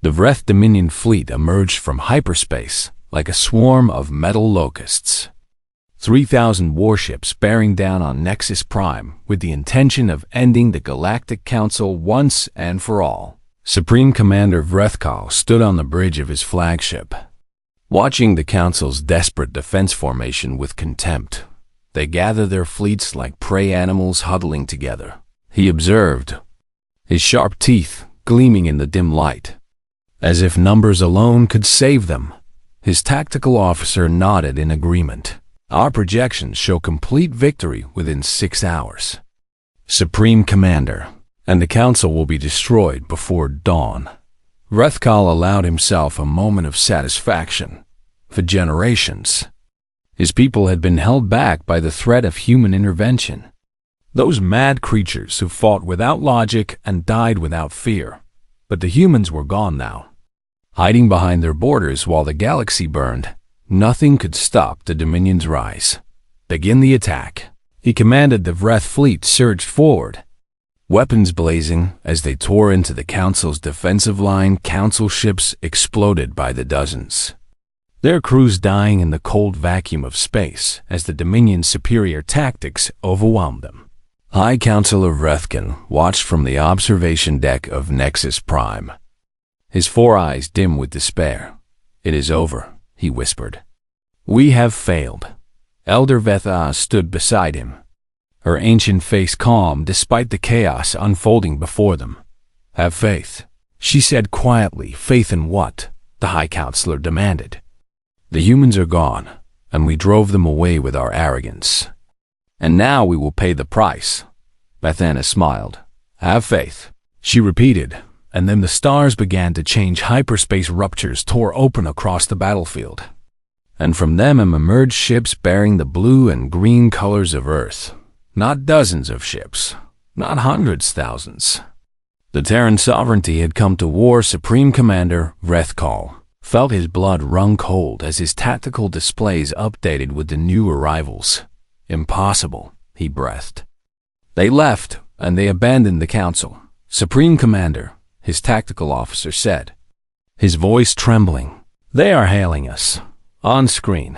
The Vreth Dominion fleet emerged from hyperspace like a swarm of metal locusts. 3,000 warships bearing down on Nexus Prime with the intention of ending the Galactic Council once and for all. Supreme Commander Vrethkal stood on the bridge of his flagship, watching the Council's desperate defense formation with contempt. They gather their fleets like prey animals huddling together. He observed, his sharp teeth gleaming in the dim light, as if numbers alone could save them. His tactical officer nodded in agreement. Our projections show complete victory within 6 hours. Supreme Commander, and the Council will be destroyed before dawn. Vrethkal allowed himself a moment of satisfaction. For generations, his people had been held back by the threat of human intervention. Those mad creatures who fought without logic and died without fear. But the humans were gone now. Hiding behind their borders while the galaxy burned, nothing could stop the Dominion's rise. Begin the attack. He commanded. The Vreth fleet surged forward, weapons blazing as they tore into the Council's defensive line. Council ships exploded by the dozens, their crews dying in the cold vacuum of space as the Dominion's superior tactics overwhelmed them. High Councilor Vrethkin watched from the observation deck of Nexus Prime, his 4 eyes dim with despair. "It is over," he whispered. "We have failed." Elder Vetha stood beside him, her ancient face calm despite the chaos unfolding before them. "Have faith," she said quietly. "Faith in what?" the High Counselor demanded. "The humans are gone, and we drove them away with our arrogance. And now we will pay the price." Bethana smiled. "Have faith," she repeated, and then the stars began to change. Hyperspace ruptures tore open across the battlefield, and from them emerged ships bearing the blue and green colors of Earth. Not dozens of ships, not hundreds, thousands. The Terran sovereignty had come to war. Supreme Commander Vrethkal felt his blood run cold as his tactical displays updated with the new arrivals. "Impossible," he breathed. "They left, and they abandoned the Council." "Supreme Commander," his tactical officer said, his voice trembling. "They are hailing us." On screen,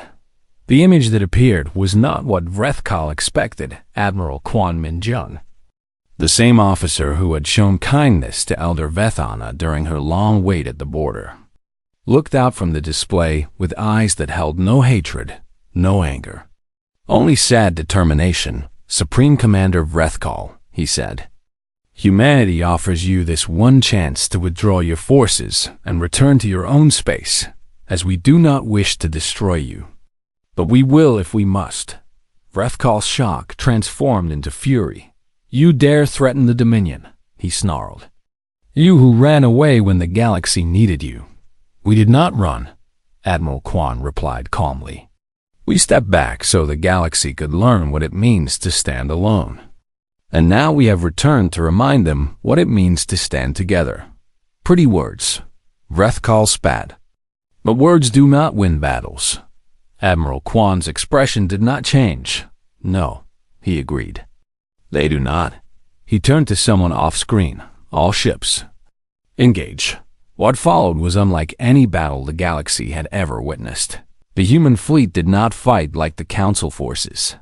the image that appeared was not what Vrethkal expected. Admiral Quan Minjun, the same officer who had shown kindness to Elder Vethana during her long wait at the border, looked out from the display with eyes that held no hatred, no anger, only sad determination. "Supreme Commander Vrethkal," he said, "humanity offers you this one chance to withdraw your forces and return to your own space, as we do not wish to destroy you. But we will if we must." Vrethkal's shock transformed into fury. "You dare threaten the Dominion," he snarled. "You who ran away when the galaxy needed you." "We did not run," Admiral Quan replied calmly. "We stepped back so the galaxy could learn what it means to stand alone. And now we have returned to remind them what it means to stand together." "Pretty words," Vrethkal spat. "But words do not win battles." Admiral Quan's expression did not change. "No," he agreed. "They do not." He turned to someone off-screen. "All ships, engage." What followed was unlike any battle the galaxy had ever witnessed. The human fleet did not fight like the Council forces,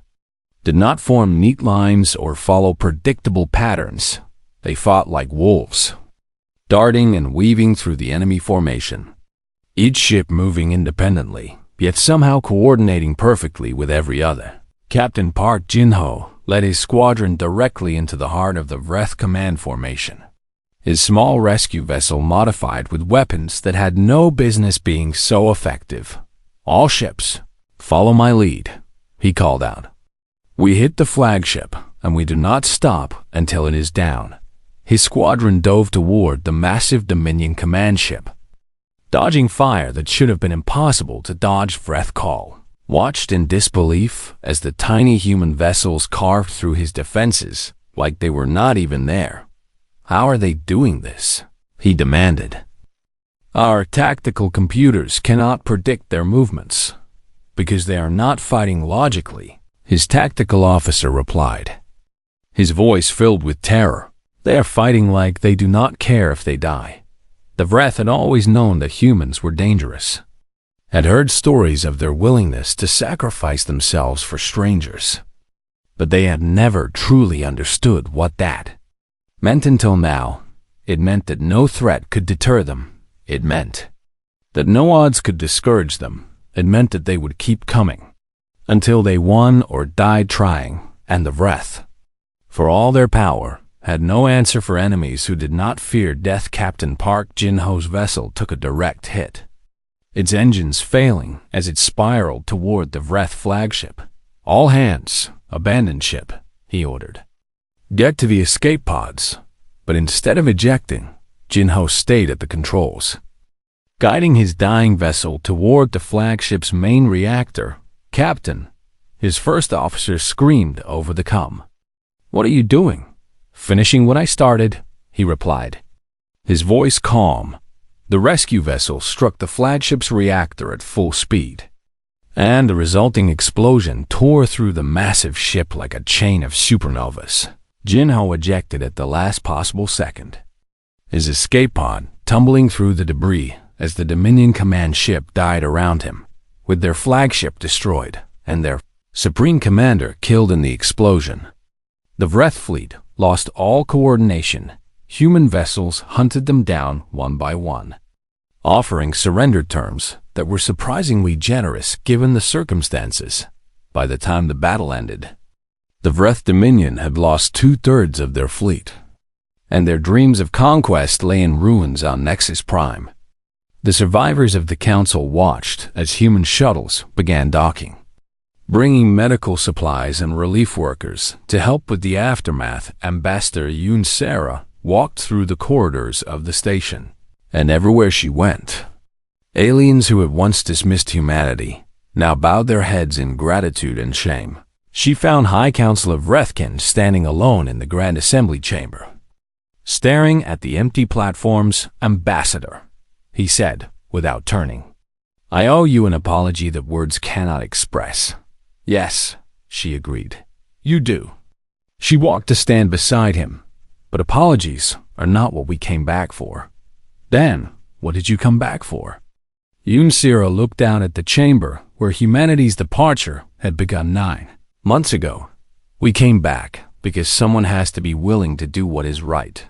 did not form neat lines or follow predictable patterns. They fought like wolves, darting and weaving through the enemy formation, each ship moving independently, yet somehow coordinating perfectly with every other. Captain Park Jinho led his squadron directly into the heart of the Vreth command formation, his small rescue vessel modified with weapons that had no business being so effective. "All ships, follow my lead," he called out. "We hit the flagship, and we do not stop until it is down." His squadron dove toward the massive Dominion command ship, dodging fire that should have been impossible to dodge. Vrethkal watched in disbelief as the tiny human vessels carved through his defenses like they were not even there. "How are they doing this?" he demanded. "Our tactical computers cannot predict their movements, because they are not fighting logically," his tactical officer replied, his voice filled with terror. "They are fighting like they do not care if they die. The Vreth had always known that humans were dangerous, had heard stories of their willingness to sacrifice themselves for strangers, but they had never truly understood what that meant until now. It meant that no threat could deter them. It meant that no odds could discourage them. It meant that they would keep coming until they won or died trying, and the Vreth, for all their power, had no answer for enemies who did not fear death. Captain Park Jin-ho's vessel took a direct hit, its engines failing as it spiraled toward the Vreth flagship. "All hands, abandon ship," he ordered. "Get to the escape pods." But instead of ejecting, Jin-ho stayed at the controls, guiding his dying vessel toward the flagship's main reactor. "Captain," his first officer screamed over the comm. "What are you doing?" "Finishing what I started," he replied, his voice calm. The rescue vessel struck the flagship's reactor at full speed, and the resulting explosion tore through the massive ship like a chain of supernovas. Jin-ho ejected at the last possible second, his escape pod tumbling through the debris as the Dominion command ship died around him, with their flagship destroyed and their supreme commander killed in the explosion. The Vreth fleet lost all coordination. Human vessels hunted them down one by one, offering surrender terms that were surprisingly generous given the circumstances. By the time the battle ended, the Vreth Dominion had lost 2/3 of their fleet, and their dreams of conquest lay in ruins on Nexus Prime. The survivors of the Council watched as human shuttles began docking, bringing medical supplies and relief workers to help with the aftermath. Ambassador Yoon Sarah walked through the corridors of the station, and everywhere she went, aliens who had once dismissed humanity now bowed their heads in gratitude and shame. She found High Counselor Vrethkin standing alone in the Grand Assembly Chamber, staring at the empty platforms. "Ambassador," he said, without turning, "I owe you an apology that words cannot express." "Yes," she agreed, "you do." She walked to stand beside him. "But apologies are not what we came back for." "Then, what did you come back for?" Yoon Sira looked down at the chamber where humanity's departure had begun 9 months ago. "We came back because someone has to be willing to do what is right,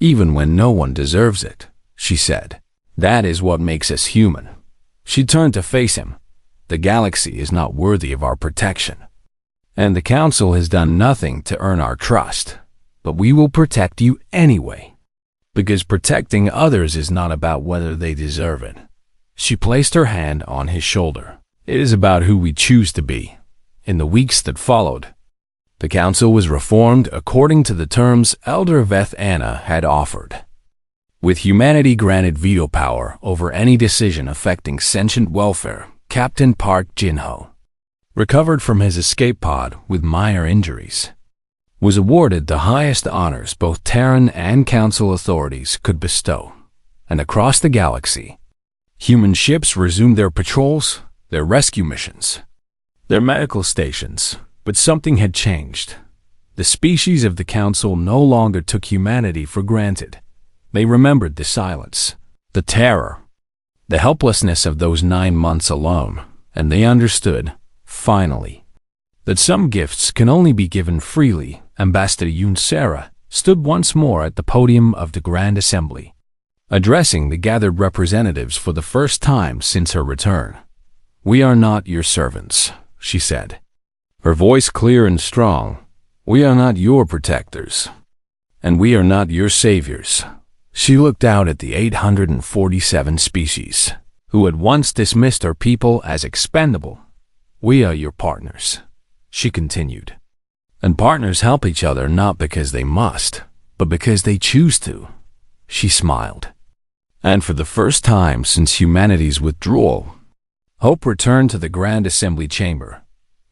even when no one deserves it," she said. "That is what makes us human." She turned to face him. "The galaxy is not worthy of our protection, and the Council has done nothing to earn our trust. But we will protect you anyway, because protecting others is not about whether they deserve it." She placed her hand on his shoulder. "It is about who we choose to be." In the weeks that followed, the Council was reformed according to the terms Elder Veth Anna had offered, with humanity granted veto power over any decision affecting sentient welfare. Captain Park Jin-ho, recovered from his escape pod with minor injuries, was awarded the highest honors both Terran and Council authorities could bestow. And across the galaxy, human ships resumed their patrols, their rescue missions, their medical stations. But something had changed. The species of the Council no longer took humanity for granted. They remembered the silence, the terror, the helplessness of those 9 months alone, and they understood, finally, that some gifts can only be given freely. Ambassador Yoon Sara stood once more at the podium of the Grand Assembly, addressing the gathered representatives for the first time since her return. "We are not your servants," she said, her voice clear and strong. "We are not your protectors, and we are not your saviors." She looked out at the 847 species who had once dismissed her people as expendable. "We are your partners," she continued. "And partners help each other not because they must, but because they choose to." She smiled. And for the first time since humanity's withdrawal, hope returned to the Grand Assembly Chamber.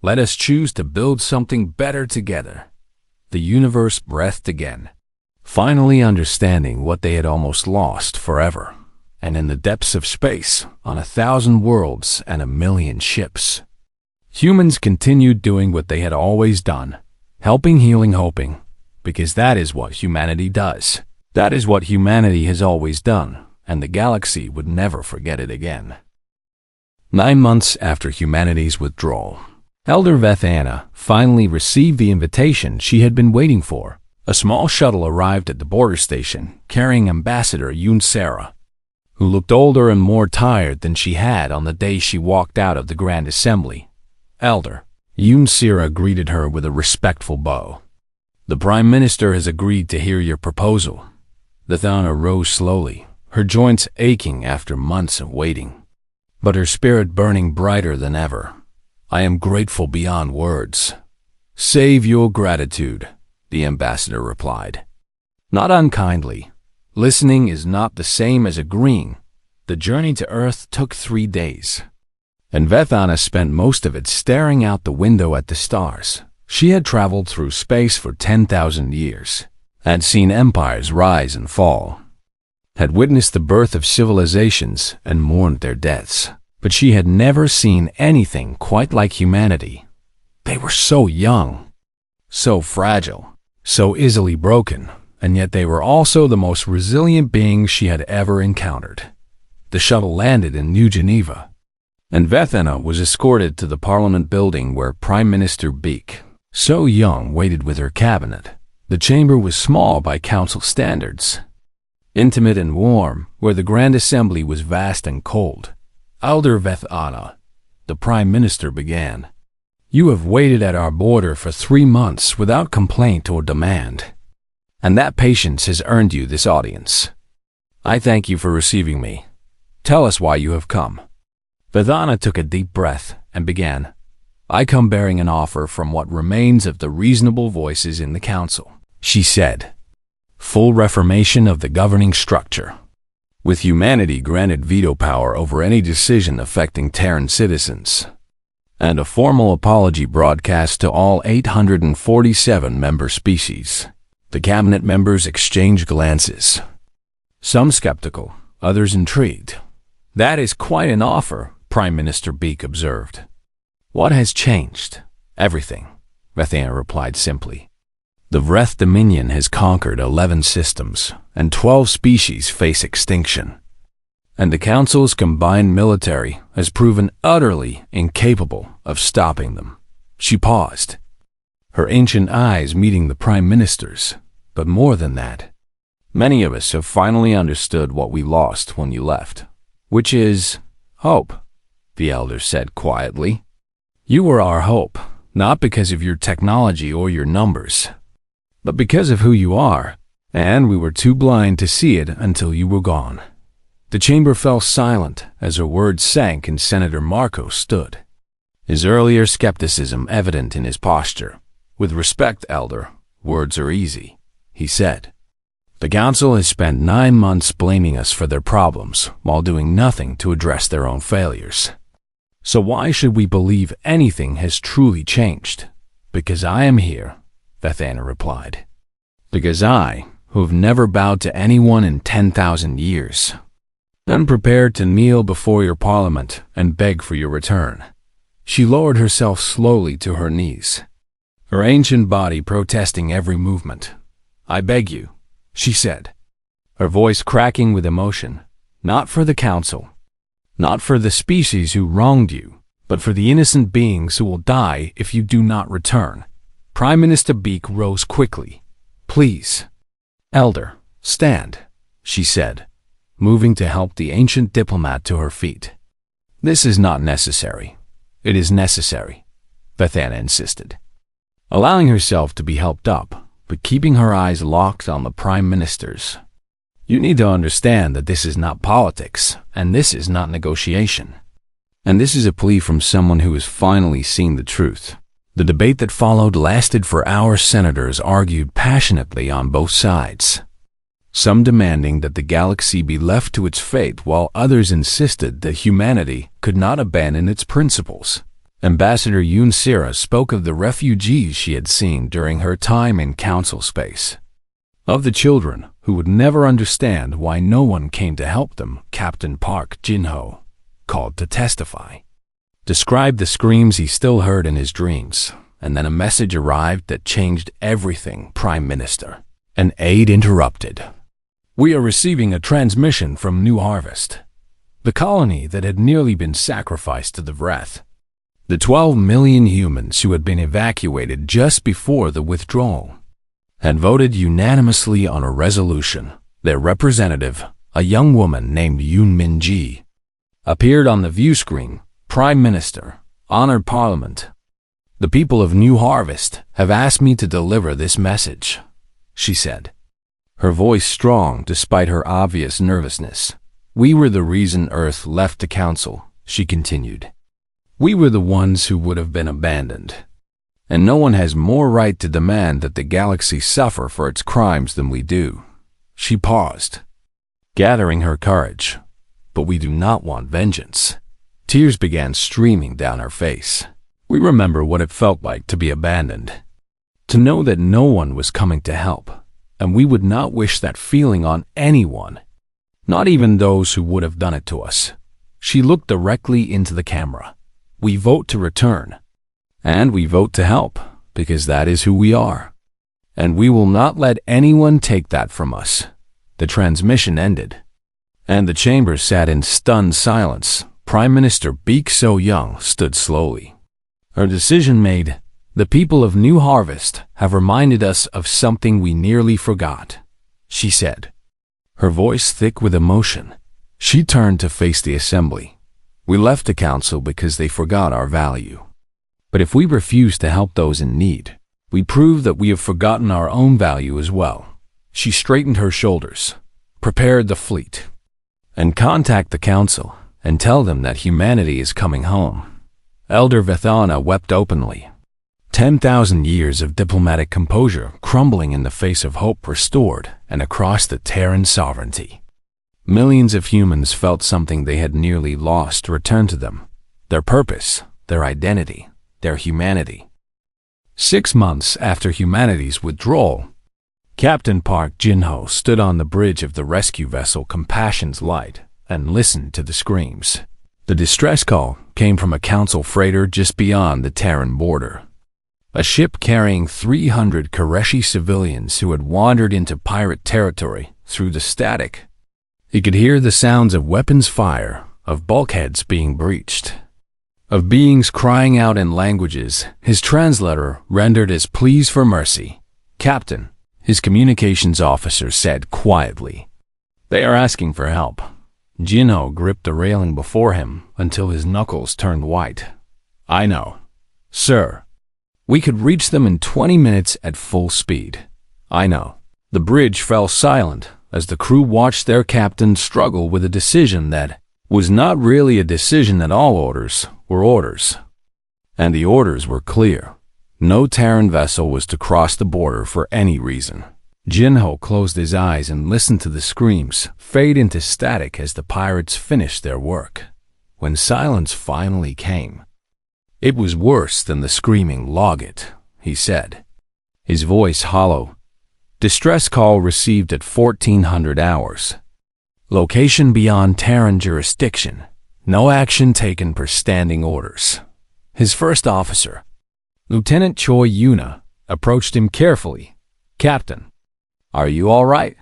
"Let us choose to build something better together." The universe breathed again, finally understanding what they had almost lost forever. And in the depths of space, on 1,000 worlds and 1,000,000 ships, humans continued doing what they had always done, helping, healing, hoping, because that is what humanity does. That is what humanity has always done, and the galaxy would never forget it again. 9 months after humanity's withdrawal, Elder Vethana finally received the invitation she had been waiting for. A small shuttle arrived at the border station, carrying Ambassador Yunsera, who looked older and more tired than she had on the day she walked out of the Grand Assembly. Elder Yunsera greeted her with a respectful bow. "The Prime Minister has agreed to hear your proposal." Vethana rose slowly, her joints aching after months of waiting, but her spirit burning brighter than ever. "I am grateful beyond words." "Save your gratitude," the ambassador replied. Not unkindly. Listening is not the same as agreeing. The journey to Earth took 3 days, and Vethana spent most of it staring out the window at the stars. She had traveled through space for 10,000 years, had seen empires rise and fall, had witnessed the birth of civilizations and mourned their deaths. But she had never seen anything quite like humanity. They were so young, so fragile, so easily broken, and yet they were also the most resilient beings she had ever encountered. The shuttle landed in New Geneva, and Vethana was escorted to the Parliament building where Prime Minister Beek, so young, waited with her cabinet. The chamber was small by council standards, intimate and warm, where the Grand Assembly was vast and cold. "Elder Vethana," the Prime Minister began, "you have waited at our border for 3 months without complaint or demand, and that patience has earned you this audience. I thank you for receiving me. Tell us why you have come." Vethana took a deep breath and began, "I come bearing an offer from what remains of the reasonable voices in the Council," she said. "Full reformation of the governing structure, with humanity granted veto power over any decision affecting Terran citizens, and a formal apology broadcast to all 847 member species." The cabinet members exchanged glances, some skeptical, others intrigued. "That is quite an offer," Prime Minister Beek observed. "What has changed?" "Everything," Vethana replied simply. "The Vreth Dominion has conquered 11 systems, and 12 species face extinction. And the Council's combined military has proven utterly incapable of stopping them." She paused, her ancient eyes meeting the Prime Minister's. "But more than that, many of us have finally understood what we lost when you left, which is hope," the elder said quietly. "You were our hope, not because of your technology or your numbers, but because of who you are, and we were too blind to see it until you were gone." The chamber fell silent as her words sank and Senator Marco stood, his earlier skepticism evident in his posture. "With respect, Elder, words are easy," he said. "The Council has spent 9 months blaming us for their problems while doing nothing to address their own failures. So why should we believe anything has truly changed?" "Because I am here," Vethana replied. "Because I, who have never bowed to anyone in 10,000 years, am prepared to kneel before your Parliament and beg for your return." She lowered herself slowly to her knees, her ancient body protesting every movement. "I beg you," she said, her voice cracking with emotion, "not for the Council, not for the species who wronged you, but for the innocent beings who will die if you do not return." Prime Minister Beek rose quickly. "Please, Elder, stand," she said, moving to help the ancient diplomat to her feet. "This is not necessary." "It is necessary," Vethana insisted, allowing herself to be helped up, but keeping her eyes locked on the Prime Minister's. "You need to understand that this is not politics, and this is not negotiation. And this is a plea from someone who has finally seen the truth." The debate that followed lasted for hours. Senators argued passionately on both sides, some demanding that the galaxy be left to its fate while others insisted that humanity could not abandon its principles. Ambassador Yunsera spoke of the refugees she had seen during her time in council space, of the children who would never understand why no one came to help them. Captain Park Jinho, called to testify, described the screams he still heard in his dreams, and then a message arrived that changed everything. "Prime Minister," an aide interrupted. We are receiving a transmission from New Harvest, the colony that had nearly been sacrificed to the Wrath. The 12 million humans who had been evacuated just before the withdrawal had voted unanimously on a resolution. Their representative, a young woman named Yoon Min-ji, appeared on the view screen. Prime Minister, Honored Parliament. The people of New Harvest have asked me to deliver this message, she said, her voice strong despite her obvious nervousness. We were the reason Earth left the Council, she continued. We were the ones who would have been abandoned. And no one has more right to demand that the galaxy suffer for its crimes than we do. She paused, gathering her courage. But we do not want vengeance. Tears began streaming down her face. We remember what it felt like to be abandoned, to know that no one was coming to help, and we would not wish that feeling on anyone, not even those who would have done it to us. She looked directly into the camera. We vote to return, and we vote to help, because that is who we are. And we will not let anyone take that from us. The transmission ended, and the chamber sat in stunned silence. Prime Minister Baek So-young stood slowly. Her decision made, the people of New Harvest have reminded us of something we nearly forgot, she said, her voice thick with emotion. She turned to face the assembly. We left the council because they forgot our value. But if we refuse to help those in need, we prove that we have forgotten our own value as well. She straightened her shoulders, prepared the fleet, and contact the council and tell them that humanity is coming home. Elder Vethana wept openly. 10,000 years of diplomatic composure crumbling in the face of hope restored and across the Terran sovereignty. Millions of humans felt something they had nearly lost return to them. Their purpose, their identity, their humanity. 6 months after humanity's withdrawal, Captain Park Jin-ho stood on the bridge of the rescue vessel Compassion's Light and listened to the screams. The distress call came from a council freighter just beyond the Terran border. A ship carrying 300 Koreshi civilians who had wandered into pirate territory through the static. He could hear the sounds of weapons fire, of bulkheads being breached, of beings crying out in languages his translator rendered as pleas for mercy. Captain, his communications officer said quietly, they are asking for help. Jin-ho gripped the railing before him until his knuckles turned white. I know, sir. We could reach them in 20 minutes at full speed. I know. The bridge fell silent as the crew watched their captain struggle with a decision that was not really a decision at all. Orders were orders. And the orders were clear. No Terran vessel was to cross the border for any reason. Jin-ho closed his eyes and listened to the screams fade into static as the pirates finished their work. When silence finally came, it was worse than the screaming. Log it, he said, his voice hollow. Distress call received at 1400 hours. Location beyond Terran jurisdiction. No action taken per standing orders. His first officer, Lieutenant Choi Yuna, approached him carefully. Captain, are you all right?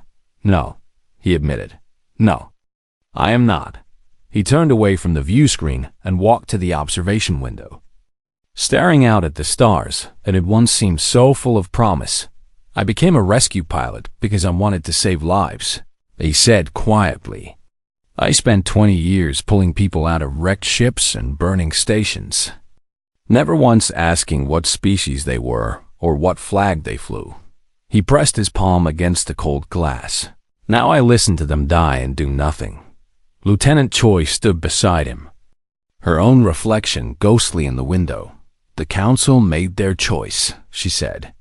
No, he admitted. No, I am not. He turned away from the view screen and walked to the observation window. Staring out at the stars that had once seemed so full of promise, I became a rescue pilot because I wanted to save lives, he said quietly. I spent 20 years pulling people out of wrecked ships and burning stations, never once asking what species they were or what flag they flew. He pressed his palm against the cold glass. Now I listened to them die and do nothing. Lieutenant Choi stood beside him, her own reflection ghostly in the window. The council made their choice, she said.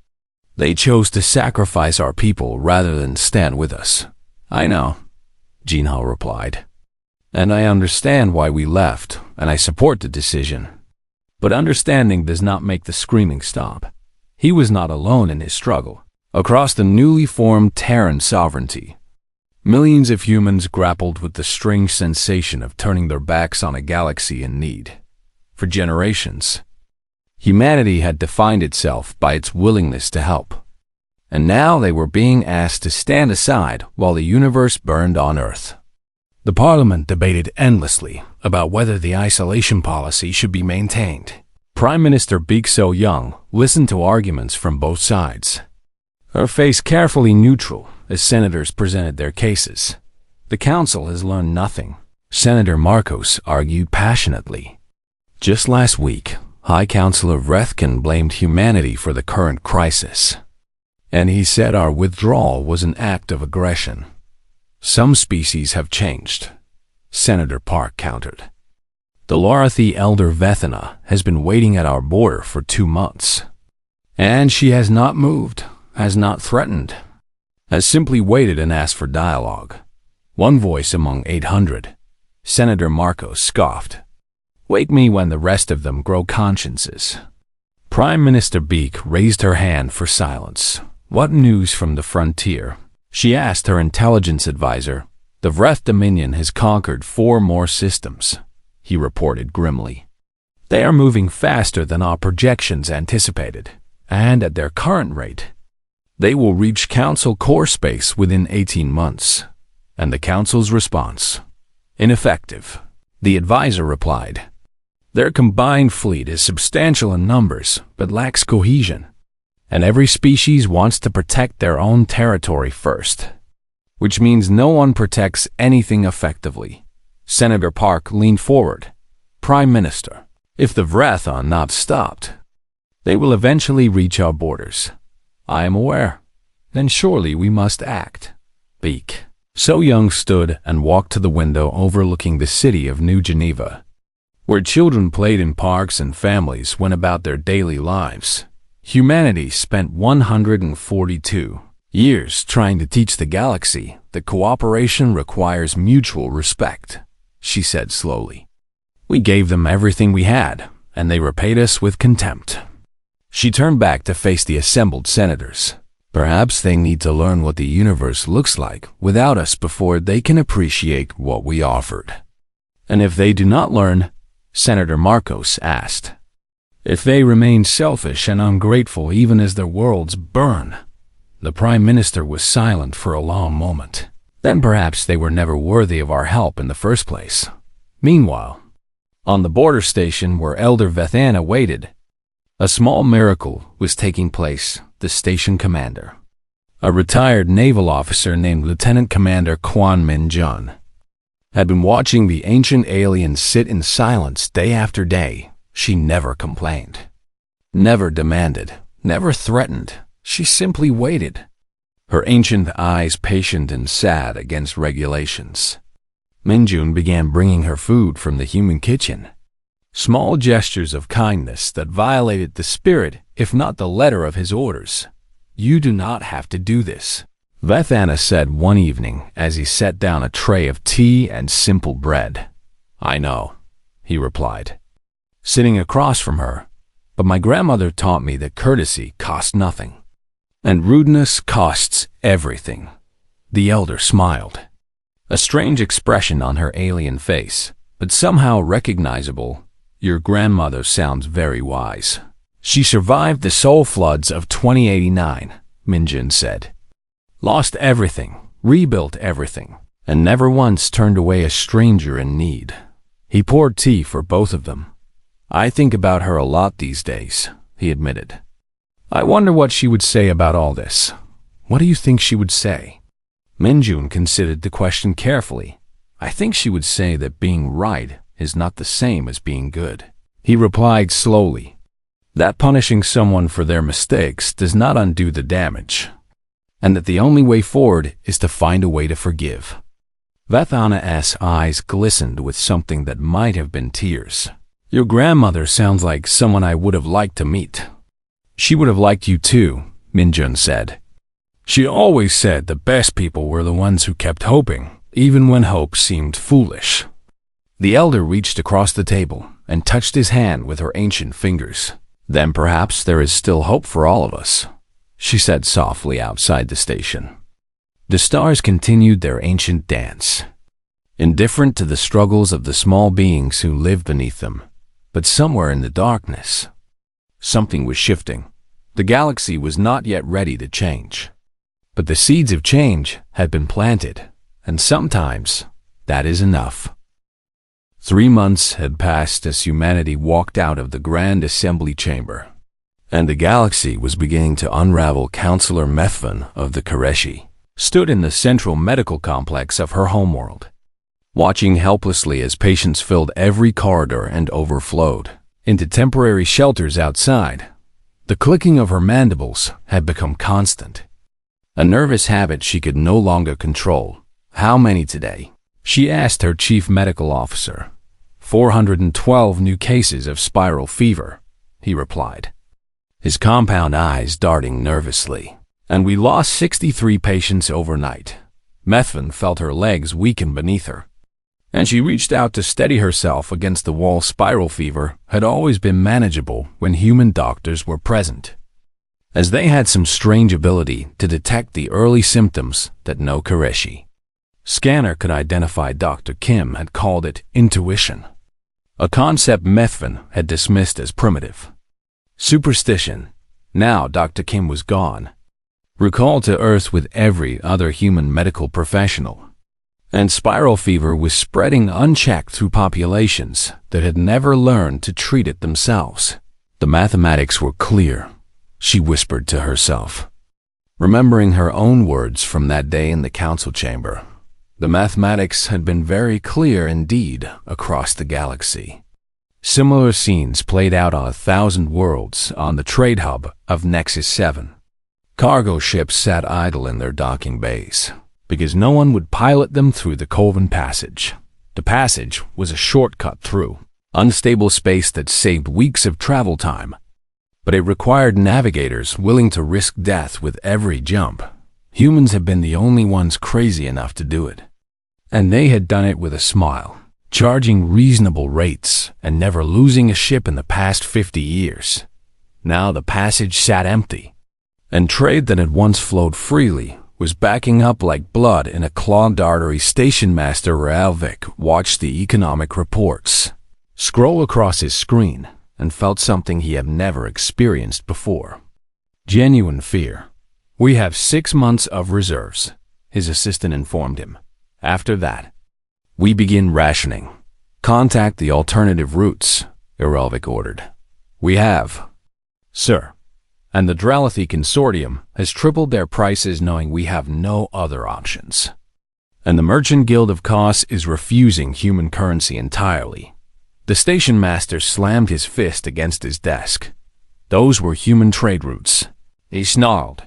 They chose to sacrifice our people rather than stand with us. I know, Jin-ho replied. And I understand why we left, and I support the decision. But understanding does not make the screaming stop. He was not alone in his struggle. Across the newly formed Terran sovereignty, millions of humans grappled with the strange sensation of turning their backs on a galaxy in need. For generations, humanity had defined itself by its willingness to help. and now they were being asked to stand aside while the universe burned on Earth. The Parliament debated endlessly about whether the isolation policy should be maintained. Prime Minister Baek So-young listened to arguments from both sides, her face carefully neutral as senators presented their cases. The council has learned nothing, Senator Marcos argued passionately. Just last week, High Councilor Vrethkin blamed humanity for the current crisis, and he said our withdrawal was an act of aggression. Some species have changed, Senator Park countered. The Lorathi elder Vethana has been waiting at our border for 2 months, and she has not moved, has not threatened, has simply waited and asked for dialogue. One voice among 800. Senator Marcos scoffed. Wake me when the rest of them grow consciences. Prime Minister Baek raised her hand for silence. What news from the frontier? She asked her intelligence advisor. The Vreth Dominion has conquered 4 more systems, he reported grimly. They are moving faster than our projections anticipated, and at their current rate, they will reach Council core space within 18 months. And the Council's response? Ineffective, the advisor replied. Their combined fleet is substantial in numbers, but lacks cohesion. And every species wants to protect their own territory first, which means no one protects anything effectively. Senator Park leaned forward. Prime Minister, if the Vreth are not stopped, they will eventually reach our borders. I am aware. Then surely we must act. Baek So-young stood and walked to the window overlooking the city of New Geneva, where children played in parks and families went about their daily lives. Humanity spent 142 years trying to teach the galaxy that cooperation requires mutual respect, she said slowly. We gave them everything we had, and they repaid us with contempt. She turned back to face the assembled senators. Perhaps they need to learn what the universe looks like without us before they can appreciate what we offered. And if they do not learn, Senator Marcos asked, if they remain selfish and ungrateful even as their worlds burn. The Prime Minister was silent for a long moment. Then perhaps they were never worthy of our help in the first place. Meanwhile, on the border station where Elder Vethana waited, a small miracle was taking place. The station commander, a retired naval officer named Lieutenant Commander Kwon Min-jun, had been watching the ancient aliens sit in silence day after day. She never complained, never demanded, never threatened. She simply waited, her ancient eyes patient and sad against regulations. Min-jun began bringing her food from the human kitchen. Small gestures of kindness that violated the spirit, if not the letter of his orders. You do not have to do this, Vethana said one evening as he set down a tray of tea and simple bread. I know, he replied, sitting across from her, but my grandmother taught me that courtesy costs nothing, and rudeness costs everything. The elder smiled, a strange expression on her alien face, but somehow recognizable. Your grandmother sounds very wise. She survived the soul floods of 2089, Min-jun said. Lost everything, rebuilt everything, and never once turned away a stranger in need. He poured tea for both of them. I think about her a lot these days, he admitted. I wonder what she would say about all this. What do you think she would say? Min-jun considered the question carefully. I think she would say that being right is not the same as being good. He replied slowly, that punishing someone for their mistakes does not undo the damage, and that the only way forward is to find a way to forgive. Vethana's eyes glistened with something that might have been tears. Your grandmother sounds like someone I would have liked to meet. She would have liked you too, Min-jun said. She always said the best people were the ones who kept hoping, even when hope seemed foolish. The elder reached across the table and touched his hand with her ancient fingers. Then perhaps there is still hope for all of us, she said softly outside the station. The stars continued their ancient dance, indifferent to the struggles of the small beings who live beneath them. But somewhere in the darkness, something was shifting. The galaxy was not yet ready to change. But the seeds of change had been planted, and sometimes that is enough. 3 months had passed as humanity walked out of the Grand Assembly Chamber, and the galaxy was beginning to unravel. Counselor Methvin of the Koreshi stood in the central medical complex of her homeworld, watching helplessly as patients filled every corridor and overflowed into temporary shelters outside. The clicking of her mandibles had become constant, a nervous habit she could no longer control. "How many today?" she asked her chief medical officer. 412 new cases of spiral fever, he replied, his compound eyes darting nervously. "And we lost 63 patients overnight." Methvin felt her legs weaken beneath her, and she reached out to steady herself against the wall. Spiral fever had always been manageable when human doctors were present, as they had some strange ability to detect the early symptoms that no Koreshi scanner could identify. Dr. Kim had called it intuition, a concept Methvin had dismissed as primitive superstition. Now Dr. Kim was gone, recalled to Earth with every other human medical professional, and spiral fever was spreading unchecked through populations that had never learned to treat it themselves. The mathematics were clear, she whispered to herself, remembering her own words from that day in the council chamber. The mathematics had been very clear indeed across the galaxy. Similar scenes played out on 1,000 worlds on the trade hub of Nexus 7. Cargo ships sat idle in their docking bays because no one would pilot them through the Coven Passage. The passage was a shortcut through unstable space that saved weeks of travel time, but it required navigators willing to risk death with every jump. Humans had been the only ones crazy enough to do it, and they had done it with a smile, charging reasonable rates and never losing a ship in the past 50 years. Now the passage sat empty, and trade that had once flowed freely was backing up like blood in a clogged artery. Station Master Ralvik watched the economic reports scroll across his screen and felt something he had never experienced before. Genuine fear. "We have 6 months of reserves," his assistant informed him. "After that, we begin rationing. Contact the alternative routes," Ralvik ordered. "We have, sir. And the Dralathi Consortium has tripled their prices knowing we have no other options. And the Merchant Guild of Kos is refusing human currency entirely." The station master slammed his fist against his desk. "Those were human trade routes," he snarled.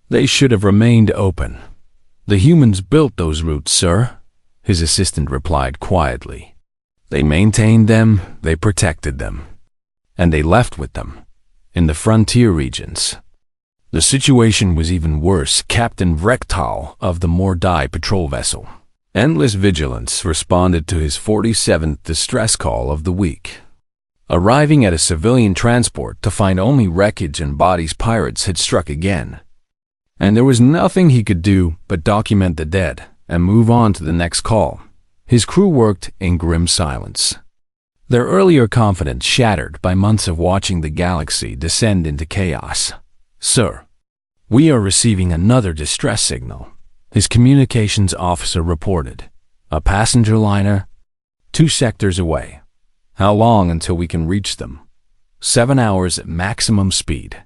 "They should have remained open." "The humans built those routes, sir," his assistant replied quietly. "They maintained them, they protected them, and they left with them. In the frontier regions, the situation was even worse." Captain Vrektal of the Mordai patrol vessel, Endless Vigilance, responded to his 47th distress call of the week, arriving at a civilian transport to find only wreckage and bodies. Pirates had struck again, and there was nothing he could do but document the dead and move on to the next call. His crew worked in grim silence, their earlier confidence shattered by months of watching the galaxy descend into chaos. "Sir, we are receiving another distress signal," his communications officer reported. "A passenger liner 2 sectors away. How long until we can reach them?" 7 hours at maximum speed."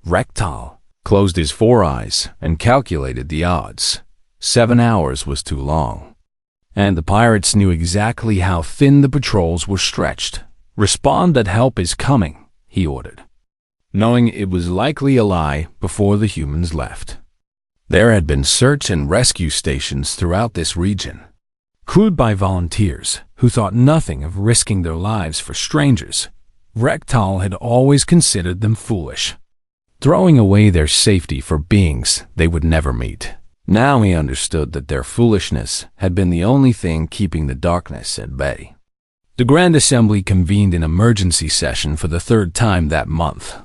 Rektal closed his 4 eyes and calculated the odds. 7 hours was too long, and the pirates knew exactly how thin the patrols were stretched. "Respond that help is coming," he ordered, knowing it was likely a lie before the humans left. There had been search and rescue stations throughout this region, crewed by volunteers who thought nothing of risking their lives for strangers. Rektal had always considered them foolish, throwing away their safety for beings they would never meet. Now he understood that their foolishness had been the only thing keeping the darkness at bay. The Grand Assembly convened an emergency session for the 3rd time that month,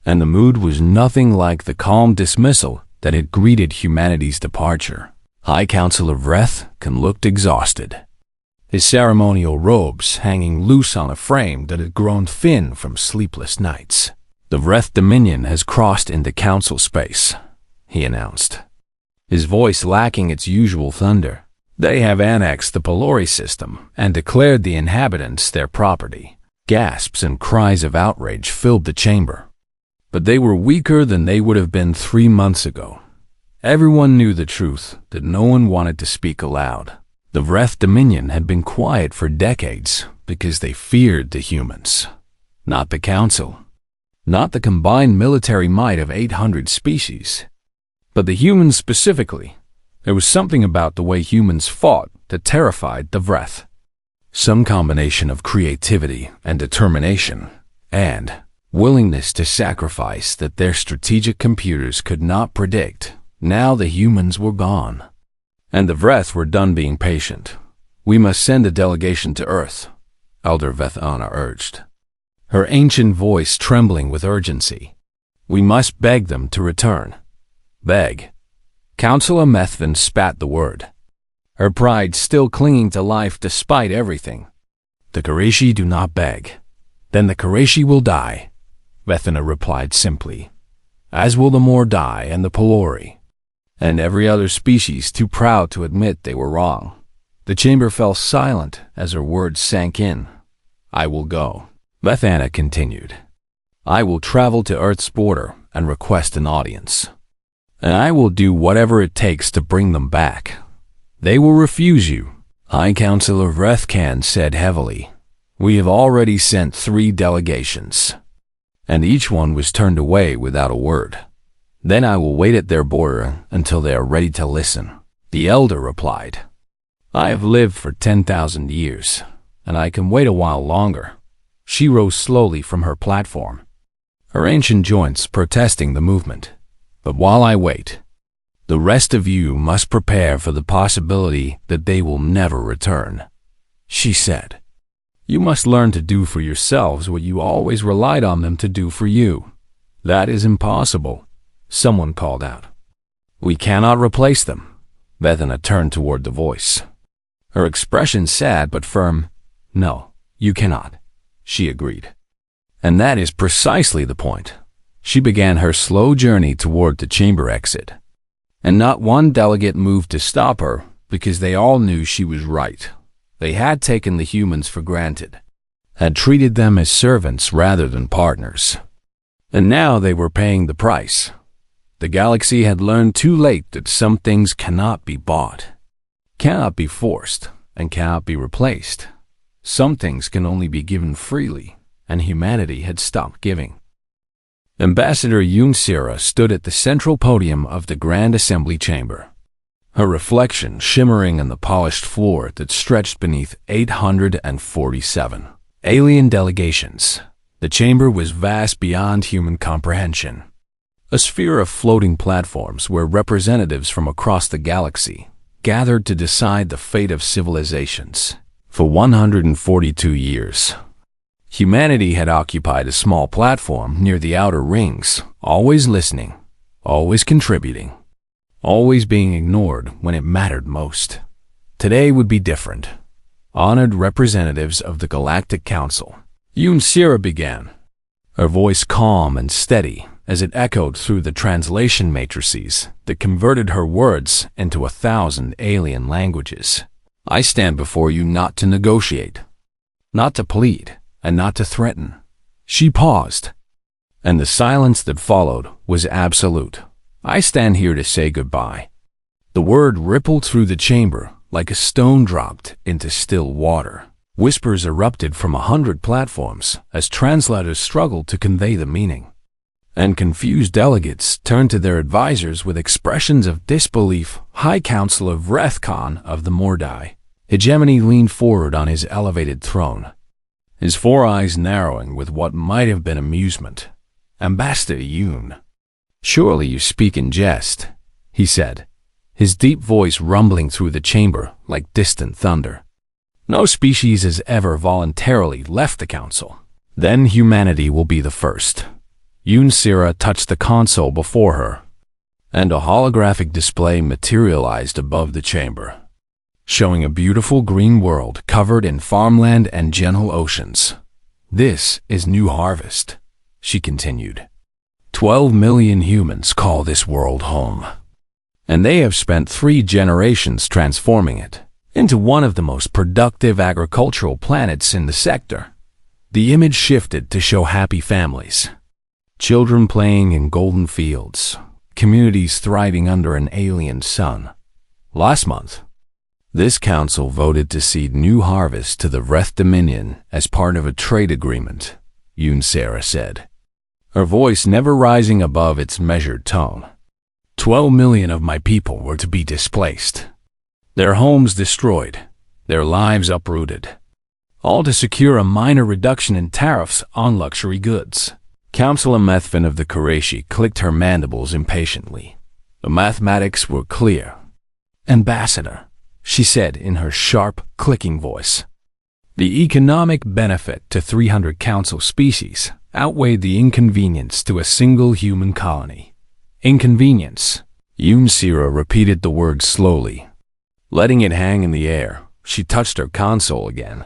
and the mood was nothing like the calm dismissal that had greeted humanity's departure. High Counselor Vreth looked exhausted, his ceremonial robes hanging loose on a frame that had grown thin from sleepless nights. "The Vreth Dominion has crossed into council space," he announced, his voice lacking its usual thunder. "They have annexed the Pelori system and declared the inhabitants their property." Gasps and cries of outrage filled the chamber. But they were weaker than they would have been 3 months ago. Everyone knew the truth that no one wanted to speak aloud. The Vreth Dominion had been quiet for decades because they feared the humans, not the Council, not the combined military might of 800 species, but the humans specifically. There was something about the way humans fought that terrified the Vreth. Some combination of creativity and determination and willingness to sacrifice that their strategic computers could not predict. Now the humans were gone, and the Vreth were done being patient. "We must send a delegation to Earth," Elder Vethana urged, her ancient voice trembling with urgency. "We must beg them to return." "Beg?" Councilor Methvin spat the word, her pride still clinging to life despite everything. "The Karashi do not beg. Then the Karashi will die," Vethana replied simply, "as will the Mordai and the Pelori, and every other species too proud to admit they were wrong." The chamber fell silent as her words sank in. "I will go," Vethana continued. "I will travel to Earth's border and request an audience. And I will do whatever it takes to bring them back. They will refuse you." High Counselor Vrethkan said heavily, "We have already sent 3 delegations, and each one was turned away without a word. Then I will wait at their border until they are ready to listen." The elder replied, "I have lived for 10,000 years, and I can wait a while longer." She rose slowly from her platform, her ancient joints protesting the movement. "But while I wait, the rest of you must prepare for the possibility that they will never return," she said. "You must learn to do for yourselves what you always relied on them to do for you." "That is impossible," someone called out. "We cannot replace them." Vethana turned toward the voice, her expression sad but firm. "No, you cannot," she agreed. "And that is precisely the point." She began her slow journey toward the chamber exit, and not one delegate moved to stop her because they all knew she was right. They had taken the humans for granted, had treated them as servants rather than partners, and now they were paying the price. The galaxy had learned too late that some things cannot be bought, cannot be forced, and cannot be replaced. Some things can only be given freely, and humanity had stopped giving. Ambassador Yunsira stood at the central podium of the Grand Assembly Chamber, her reflection shimmering on the polished floor that stretched beneath 847 alien delegations. The chamber was vast beyond human comprehension, a sphere of floating platforms where representatives from across the galaxy gathered to decide the fate of civilizations. For 142 years, humanity had occupied a small platform near the outer rings, always listening, always contributing, always being ignored when it mattered most. Today would be different. Honored representatives of the Galactic Council, Yunsira began, her voice calm and steady as it echoed through the translation matrices that converted her words into 1,000 alien languages. "I stand before you not to negotiate, not to plead, and not to threaten." She paused, and the silence that followed was absolute. "I stand here to say goodbye." The word rippled through the chamber like a stone dropped into still water. Whispers erupted from 100 platforms as translators struggled to convey the meaning, and confused delegates turned to their advisors with expressions of disbelief. High Counselor Vrethkan of the Mordai, Hegemony, leaned forward on his elevated throne, his 4 eyes narrowing with what might have been amusement. "Ambassador Yun, surely you speak in jest," he said, his deep voice rumbling through the chamber like distant thunder. "No species has ever voluntarily left the Council. Then humanity will be the first." Yunsira touched the console before her, and a holographic display materialized above the chamber, showing a beautiful green world covered in farmland and gentle oceans. "This is New Harvest," she continued. 12 million humans call this world home. And they have spent 3 generations transforming it into one of the most productive agricultural planets in the sector. The image shifted to show happy families. Children playing in golden fields, communities thriving under an alien sun. Last month, this council voted to cede new harvests to the Wraith Dominion as part of a trade agreement, Sarah said, her voice never rising above its measured tone. 12 million of my people were to be displaced, their homes destroyed, their lives uprooted, all to secure a minor reduction in tariffs on luxury goods. Councillor Methvin of the Qurayshi clicked her mandibles impatiently. The mathematics were clear. Ambassador, she said in her sharp, clicking voice. The economic benefit to 300 council species outweighed the inconvenience to a single human colony. Inconvenience. Yunsira repeated the word slowly. Letting it hang in the air, she touched her console again.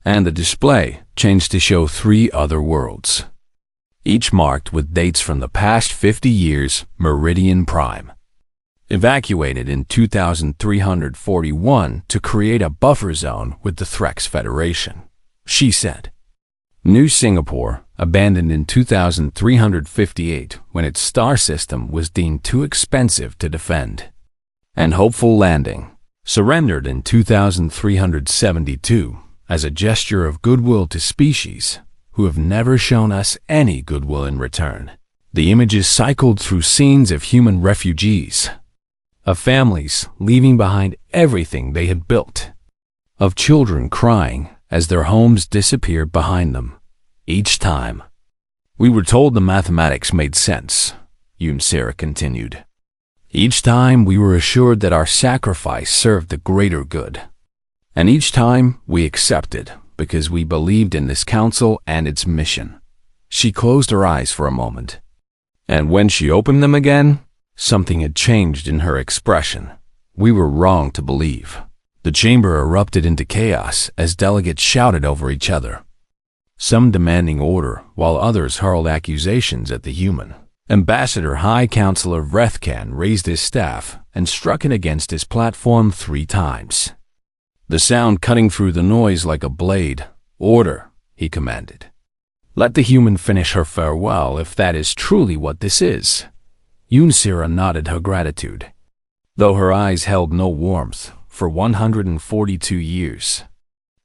And the display changed to show 3 other worlds, each marked with dates from the past 50 years, Meridian Prime. Evacuated in 2341 to create a buffer zone with the Threx Federation, she said. New Singapore, abandoned in 2358 when its star system was deemed too expensive to defend. And Hopeful Landing, surrendered in 2372 as a gesture of goodwill to species who have never shown us any goodwill in return. The images cycled through scenes of human refugees, of families leaving behind everything they had built, of children crying as their homes disappeared behind them. Each time, we were told the mathematics made sense, Yunsira continued. Each time we were assured that our sacrifice served the greater good. And each time we accepted because we believed in this council and its mission. She closed her eyes for a moment. And when she opened them again, something had changed in her expression. We were wrong to believe. The chamber erupted into chaos as delegates shouted over each other, some demanding order while others hurled accusations at the human. Ambassador High Counselor Vrethkan raised his staff and struck it against his platform 3 times. The sound cutting through the noise like a blade. Order, he commanded. Let the human finish her farewell if that is truly what this is. Yunsira nodded her gratitude, though her eyes held no warmth. For 142 years,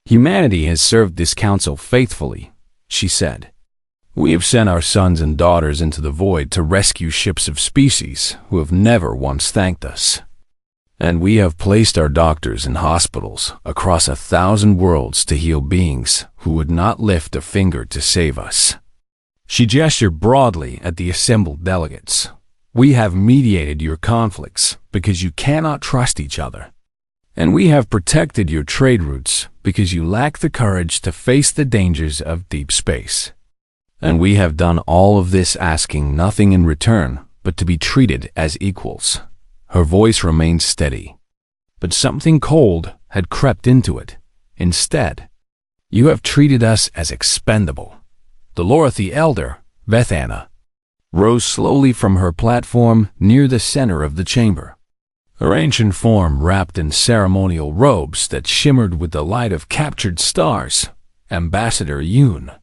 humanity has served this council faithfully, she said. We have sent our sons and daughters into the void to rescue ships of species who have never once thanked us. And we have placed our doctors in hospitals across 1,000 worlds to heal beings who would not lift a finger to save us. She gestured broadly at the assembled delegates. We have mediated your conflicts because you cannot trust each other. And we have protected your trade routes because you lack the courage to face the dangers of deep space. And we have done all of this asking nothing in return but to be treated as equals. Her voice remained steady, but something cold had crept into it. Instead, you have treated us as expendable. Dolores the Elder, Vethana, rose slowly from her platform near the center of the chamber, her ancient form wrapped in ceremonial robes that shimmered with the light of captured stars. Ambassador Yoon,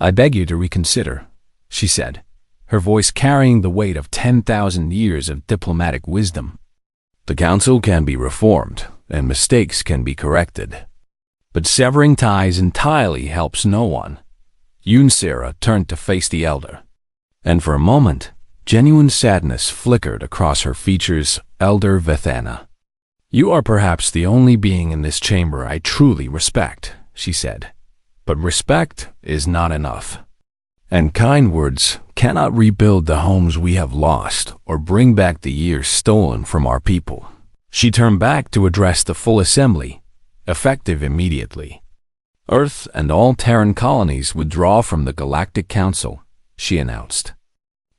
I beg you to reconsider, she said, her voice carrying the weight of 10,000 years of diplomatic wisdom. The council can be reformed, and mistakes can be corrected. But severing ties entirely helps no one. Yunsira turned to face the elder, and for a moment, genuine sadness flickered across her features. Elder Vethana, you are perhaps the only being in this chamber I truly respect, she said. But respect is not enough. And kind words cannot rebuild the homes we have lost or bring back the years stolen from our people. She turned back to address the full assembly, effective immediately. Earth and all Terran colonies withdraw from the Galactic Council, she announced.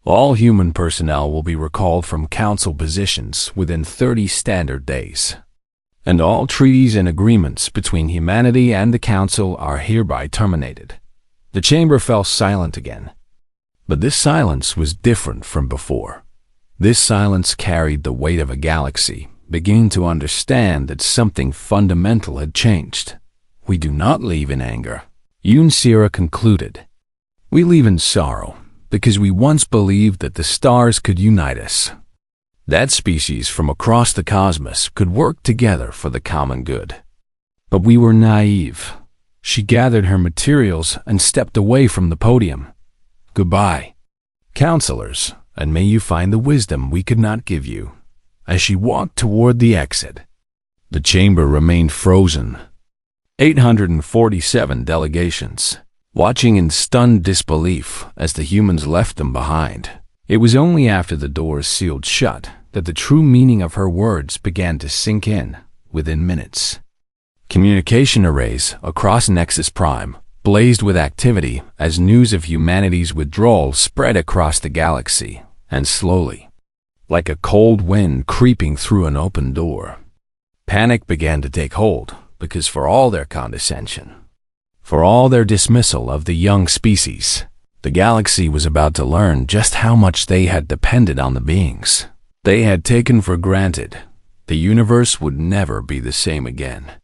All human personnel will be recalled from council positions within 30 standard days. And all treaties and agreements between humanity and the council are hereby terminated. The chamber fell silent again. But this silence was different from before. This silence carried the weight of a galaxy, beginning to understand that something fundamental had changed. We do not leave in anger, Yunsira concluded. We leave in sorrow, because we once believed that the stars could unite us. That species from across the cosmos could work together for the common good. But we were naive. She gathered her materials and stepped away from the podium. Goodbye, counselors, and may you find the wisdom we could not give you. As she walked toward the exit, the chamber remained frozen. 847 delegations, watching in stunned disbelief as the humans left them behind. It was only after the doors sealed shut that the true meaning of her words began to sink in within minutes. Communication arrays across Nexus Prime blazed with activity as news of humanity's withdrawal spread across the galaxy, and slowly, like a cold wind creeping through an open door, panic began to take hold, because for all their condescension, for all their dismissal of the young species, the galaxy was about to learn just how much they had depended on the beings they had taken for granted. The universe would never be the same again.